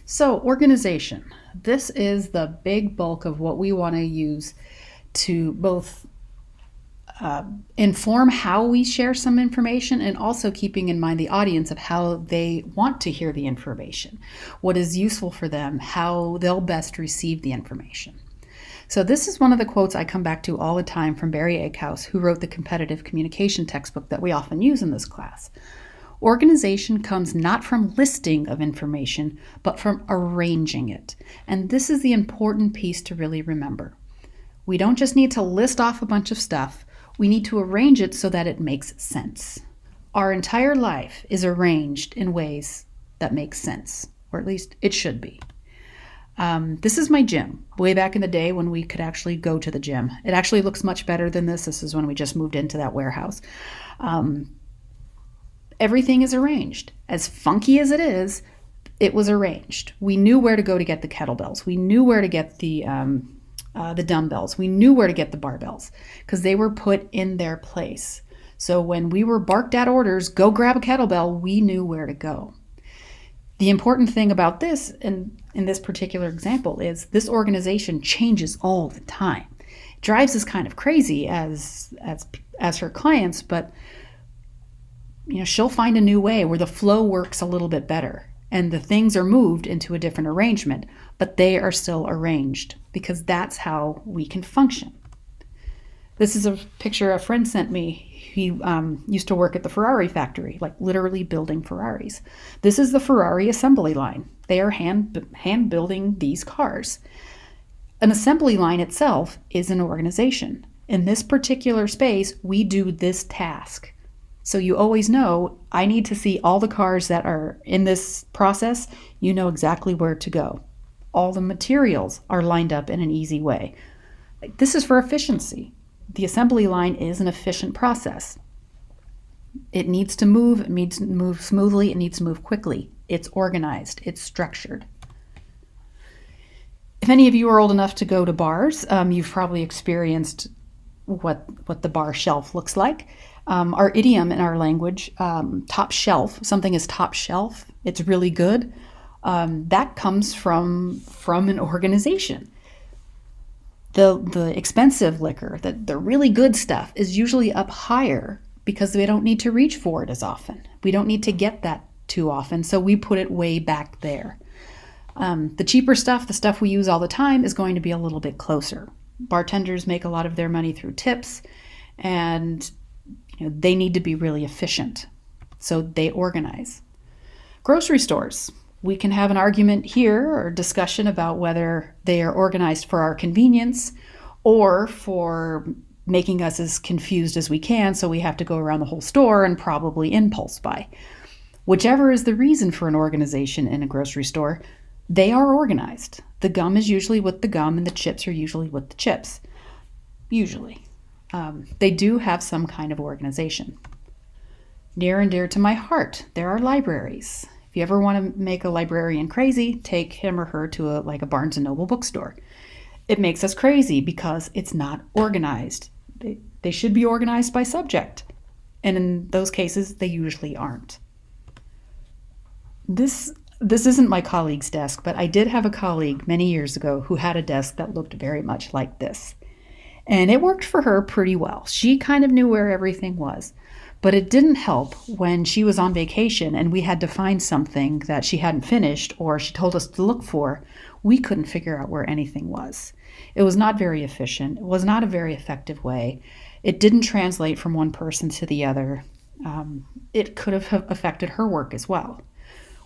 So, organization. This is the big bulk of what we want to use to both inform how we share some information and also keeping in mind the audience of how they want to hear the information, what is useful for them, how they'll best receive the information. So, this is one of the quotes I come back to all the time from Barry Eckhouse, who wrote the competitive communication textbook that we often use in this class. Organization comes not from listing of information, but from arranging it. And this is the important piece to really remember. We don't just need to list off a bunch of stuff, we need to arrange it so that it makes sense. Our entire life is arranged in ways that make sense, or at least it should be. This is my gym, way back in the day when we could actually go to the gym. It actually looks much better than this. This is when we just moved into that warehouse. Everything is arranged. As funky as it is, it was arranged. We knew where to go to get the kettlebells. We knew where to get the dumbbells. We knew where to get the barbells because they were put in their place. So when we were barked at orders, go grab a kettlebell, we knew where to go. The important thing about this, in this particular example, is this organization changes all the time. It drives us kind of crazy as her clients, but she'll find a new way where the flow works a little bit better and the things are moved into a different arrangement, but they are still arranged because that's how we can function. This is a picture a friend sent me. He used to work at the Ferrari factory, like literally building Ferraris. This is the Ferrari assembly line. They are hand building these cars. An assembly line itself is an organization. In this particular space, we do this task. So you always know, I need to see all the cars that are in this process. You know exactly where to go. All the materials are lined up in an easy way. This is for efficiency. The assembly line is an efficient process. It needs to move. It needs to move smoothly. It needs to move quickly. It's organized. It's structured. If any of you are old enough to go to bars, you've probably experienced what the bar shelf looks like. Our idiom in our language, top shelf, something is top shelf, it's really good. That comes from an organization. The expensive liquor, the really good stuff, is usually up higher because we don't need to reach for it as often. We don't need to get that too often, so we put it way back there. The cheaper stuff, the stuff we use all the time, is going to be a little bit closer. Bartenders make a lot of their money through tips, and they need to be really efficient, so they organize. Grocery stores. We can have an argument here or discussion about whether they are organized for our convenience or for making us as confused as we can, so we have to go around the whole store and probably impulse buy. Whichever is the reason for an organization in a grocery store, they are organized. The gum is usually with the gum and the chips are usually with the chips. Usually. They do have some kind of organization. Near and dear to my heart, there are libraries. If you ever want to make a librarian crazy, take him or her to a Barnes & Noble bookstore. It makes us crazy because it's not organized. They should be organized by subject. And in those cases, they usually aren't. This isn't my colleague's desk, but I did have a colleague many years ago who had a desk that looked very much like this. And it worked for her pretty well. She kind of knew where everything was. But it didn't help when she was on vacation and we had to find something that she hadn't finished or she told us to look for. We couldn't figure out where anything was. It was not very efficient. It was not a very effective way. It didn't translate from one person to the other. It could have affected her work as well.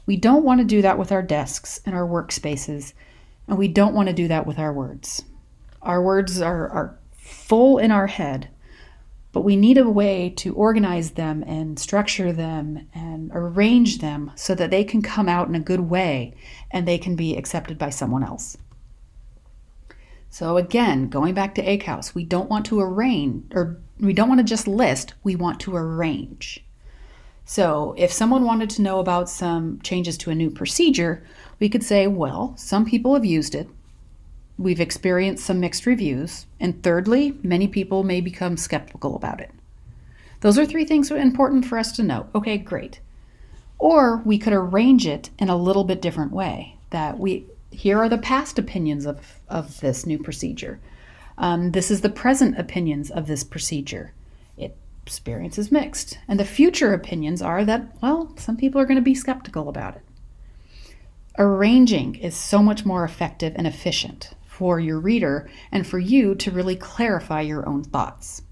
We don't want to do that with our desks and our workspaces, and we don't want to do that with our words. Our words are full in our head, but we need a way to organize them and structure them and arrange them so that they can come out in a good way and they can be accepted by someone else. So again, going back to Eckhouse, we don't want to arrange, or we don't want to just list, we want to arrange. So if someone wanted to know about some changes to a new procedure, we could say, well, some people have used it. We've experienced some mixed reviews. And thirdly, many people may become skeptical about it. Those are three things that are important for us to know. Okay, great. Or we could arrange it in a little bit different way. that here are the past opinions of this new procedure. This is the present opinions of this procedure. Experience is mixed. And the future opinions are that, well, some people are going to be skeptical about it. Arranging is so much more effective and efficient for your reader and for you to really clarify your own thoughts.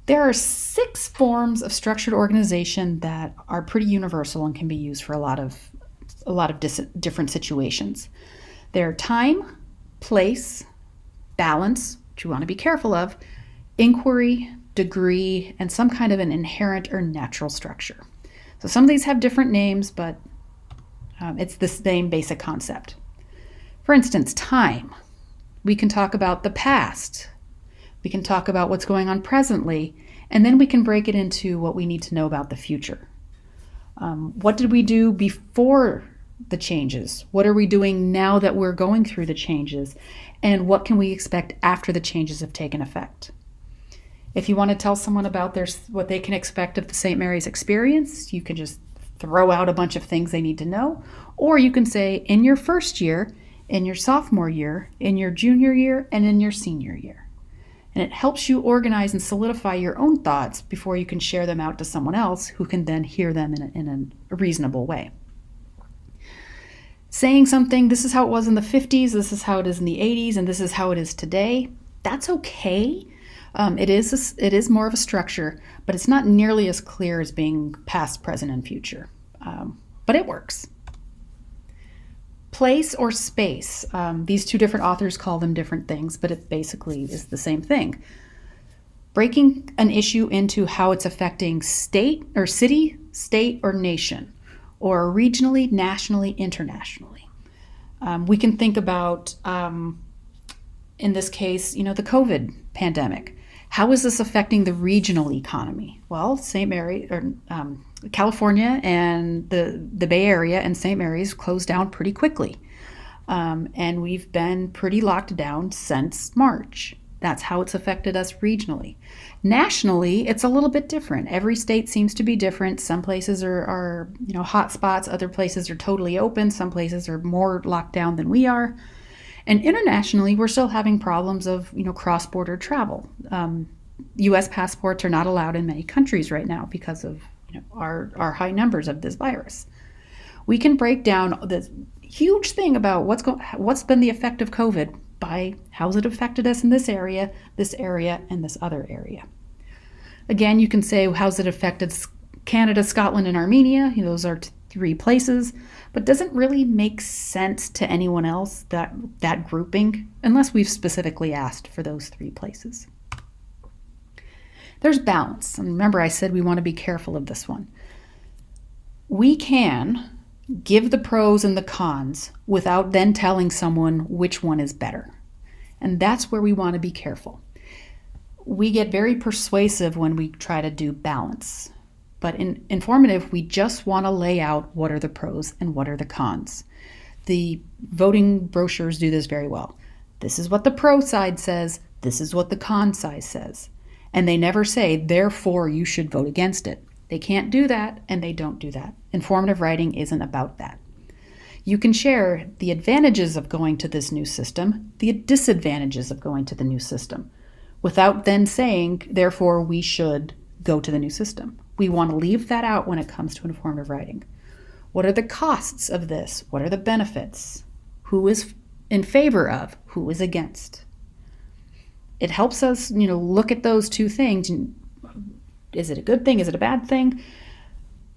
There are 6 forms of structured organization that are pretty universal and can be used for a lot of different situations. They're time, place, balance, which you want to be careful of, inquiry, degree, and some kind of an inherent or natural structure. So some of these have different names, but it's the same basic concept. For instance, time. We can talk about the past. We can talk about what's going on presently, and then we can break it into what we need to know about the future. What did we do before the changes? What are we doing now that we're going through the changes? And what can we expect after the changes have taken effect? If you want to tell someone about what they can expect of the St. Mary's experience, you can just throw out a bunch of things they need to know. Or you can say, in your first year, in your sophomore year, in your junior year, and in your senior year. And it helps you organize and solidify your own thoughts before you can share them out to someone else who can then hear them in a reasonable way. Saying something, this is how it was in the 50s, this is how it is in the 80s, and this is how it is today, that's okay. It is more of a structure, but it's not nearly as clear as being past, present, and future. But it works. Place or space. These 2 different authors call them different things, but it basically is the same thing. Breaking an issue into how it's affecting state or city, state, or nation, or regionally, nationally, internationally. We can think about, in this case, the COVID pandemic. How is this affecting the regional economy? Well, St. Mary, or California and the Bay Area and St. Mary's closed down pretty quickly. And we've been pretty locked down since March. That's how it's affected us regionally. Nationally, it's a little bit different. Every state seems to be different. Some places are hot spots. Other places are totally open. Some places are more locked down than we are. And internationally, we're still having problems of, cross-border travel. U.S. passports are not allowed in many countries right now because of our high numbers of this virus. We can break down this huge thing about what's been the effect of COVID by how's it affected us in this area, and this other area. Again, you can say how's it affected Canada, Scotland, and Armenia. Those are 3 places, but doesn't really make sense to anyone else, that grouping, unless we've specifically asked for those 3 places. There's balance. And remember, I said we want to be careful of this one. We can give the pros and the cons without then telling someone which one is better. And that's where we want to be careful. We get very persuasive when we try to do balance. But in informative, we just want to lay out what are the pros and what are the cons. The voting brochures do this very well. This is what the pro side says. This is what the con side says. And they never say, therefore, you should vote against it. They can't do that, and they don't do that. Informative writing isn't about that. You can share the advantages of going to this new system, the disadvantages of going to the new system, without then saying, therefore, we should go to the new system. We want to leave that out when it comes to informative writing. What are the costs of this? What are the benefits? Who is in favor of? Who is against? It helps us, look at those 2 things. Is it a good thing? Is it a bad thing?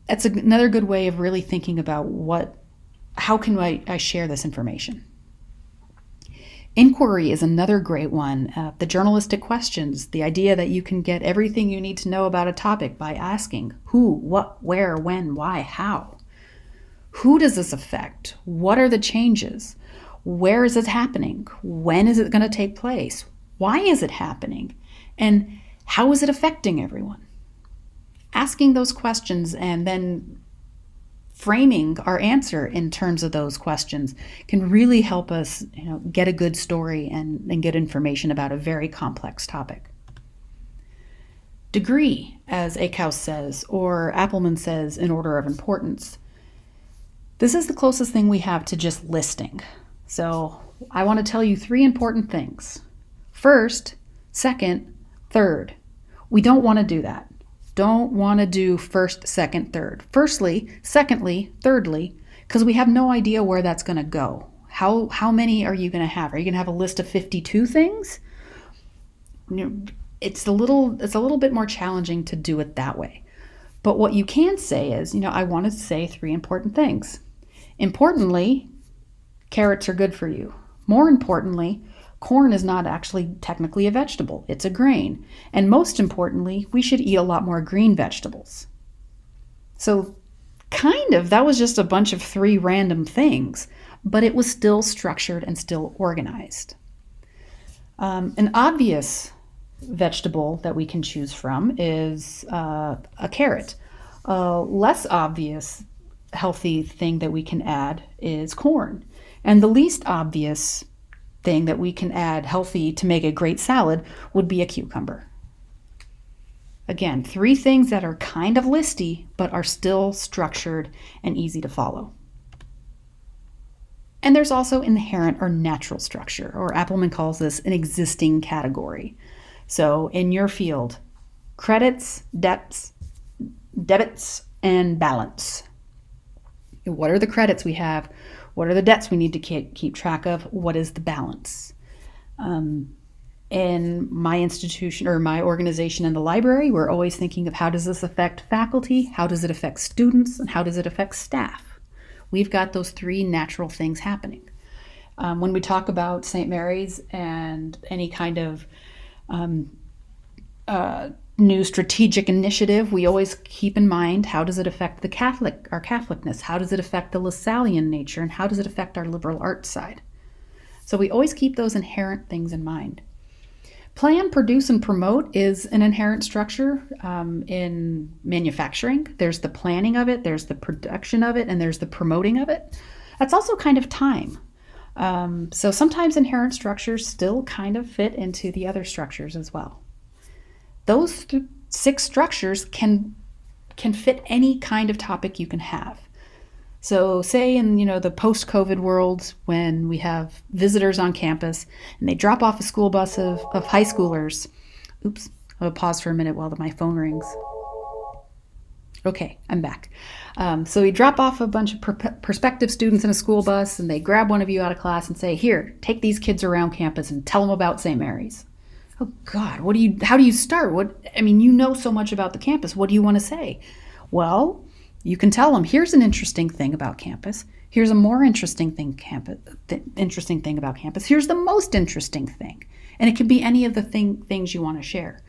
That's another good way of really thinking about how can I share this information? Inquiry is another great one. The journalistic questions, the idea that you can get everything you need to know about a topic by asking who, what, where, when, why, how. Who does this affect? What are the changes? Where is it happening? When is it going to take place? Why is it happening? And how is it affecting everyone? Asking those questions and then framing our answer in terms of those questions can really help us get a good story and get information about a very complex topic. Degree, as Ackhouse says, or Appelman says, in order of importance. This is the closest thing we have to just listing. So I want to tell you 3 important things. First, second, third. We don't want to do that. Don't want to do first, second, third. Firstly, secondly, thirdly, because we have no idea where that's going to go. How many are you going to have? Are you going to have a list of 52 things? It's a little bit more challenging to do it that way. But what you can say is, I want to say 3 important things. Importantly, carrots are good for you. More importantly, corn is not actually technically a vegetable. It's a grain. And most importantly, we should eat a lot more green vegetables. So that was just a bunch of 3 random things, but it was still structured and still organized. An obvious vegetable that we can choose from is a carrot. A less obvious healthy thing that we can add is corn. And the least obvious thing that we can add healthy to make a great salad would be a cucumber. Again, 3 things that are kind of listy, but are still structured and easy to follow. And there's also inherent or natural structure, or Appelman calls this an existing category. So in your field, credits, debits, and balance. What are the credits we have? What are the debts we need to keep track of? What is the balance? In my institution or my organization in the library, we're always thinking of how does this affect faculty? How does it affect students? And how does it affect staff? We've got those 3 natural things happening. When we talk about St. Mary's and any kind of new strategic initiative, we always keep in mind how does it affect our Catholicness? How does it affect the Lasallian nature? And how does it affect our liberal arts side? So we always keep those inherent things in mind. Plan, produce, and promote is an inherent structure in manufacturing. There's the planning of it, there's the production of it, and there's the promoting of it. That's also kind of time. So sometimes inherent structures still kind of fit into the other structures as well. Those 6 structures can fit any kind of topic you can have. So say in the post-COVID world, when we have visitors on campus and they drop off a school bus of high schoolers. Oops, I'll pause for a minute while my phone rings. Okay, I'm back. So we drop off a bunch of prospective students in a school bus and they grab one of you out of class and say, here, take these kids around campus and tell them about St. Mary's. Oh God, how do you start? You know so much about the campus. What do you want to say? Well, you can tell them, here's an interesting thing about campus. Here's a more interesting thing about campus. Here's the most interesting thing. And it can be any of the things you want to share.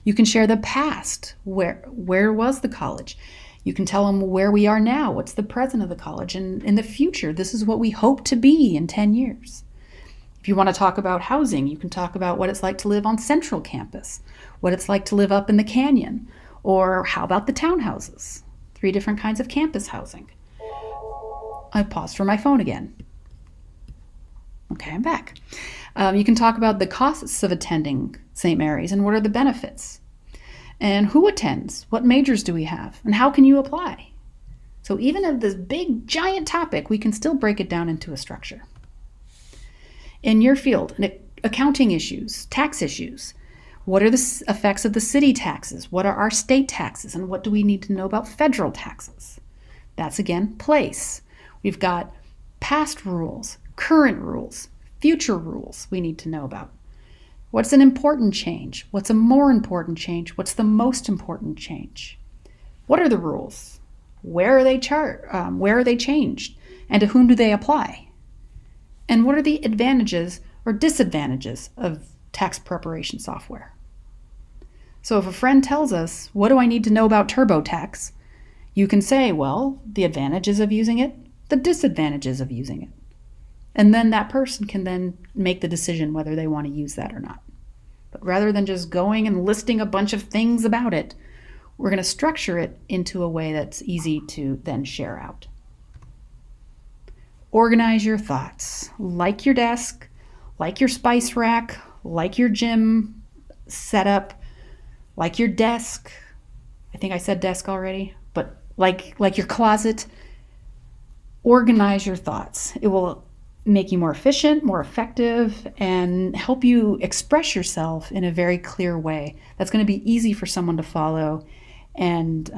You can share the past. Where was the college? You can tell them where we are now. What's the present of the college? And in the future, this is what we hope to be in 10 years. If you want to talk about housing, you can talk about what it's like to live on Central Campus, what it's like to live up in the canyon, or how about the townhouses? 3 different kinds of campus housing. I paused for my phone again. Okay, I'm back. You can talk about the costs of attending St. Mary's and what are the benefits. And who attends? What majors do we have? And how can you apply? So even of this big, giant topic, we can still break it down into a structure. In your field, accounting issues, tax issues, what are the effects of the city taxes? What are our state taxes? And what do we need to know about federal taxes? That's, again, place. We've got past rules, current rules, future rules we need to know about. What's an important change? What's a more important change? What's the most important change? What are the rules? Where are they where are they changed? And to whom do they apply? And what are the advantages or disadvantages of tax preparation software? So if a friend tells us, what do I need to know about TurboTax? You can say, well, the advantages of using it, the disadvantages of using it. And then that person can then make the decision whether they want to use that or not. But rather than just going and listing a bunch of things about it, we're going to structure it into a way that's easy to then share out. Organize your thoughts. Like your desk, like your spice rack, like your gym setup, like your desk. I think I said desk already, but like your closet. organize your thoughts. It will make you more efficient, more effective, and help you express yourself in a very clear way. That's going to be easy for someone to follow and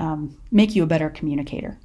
make you a better communicator.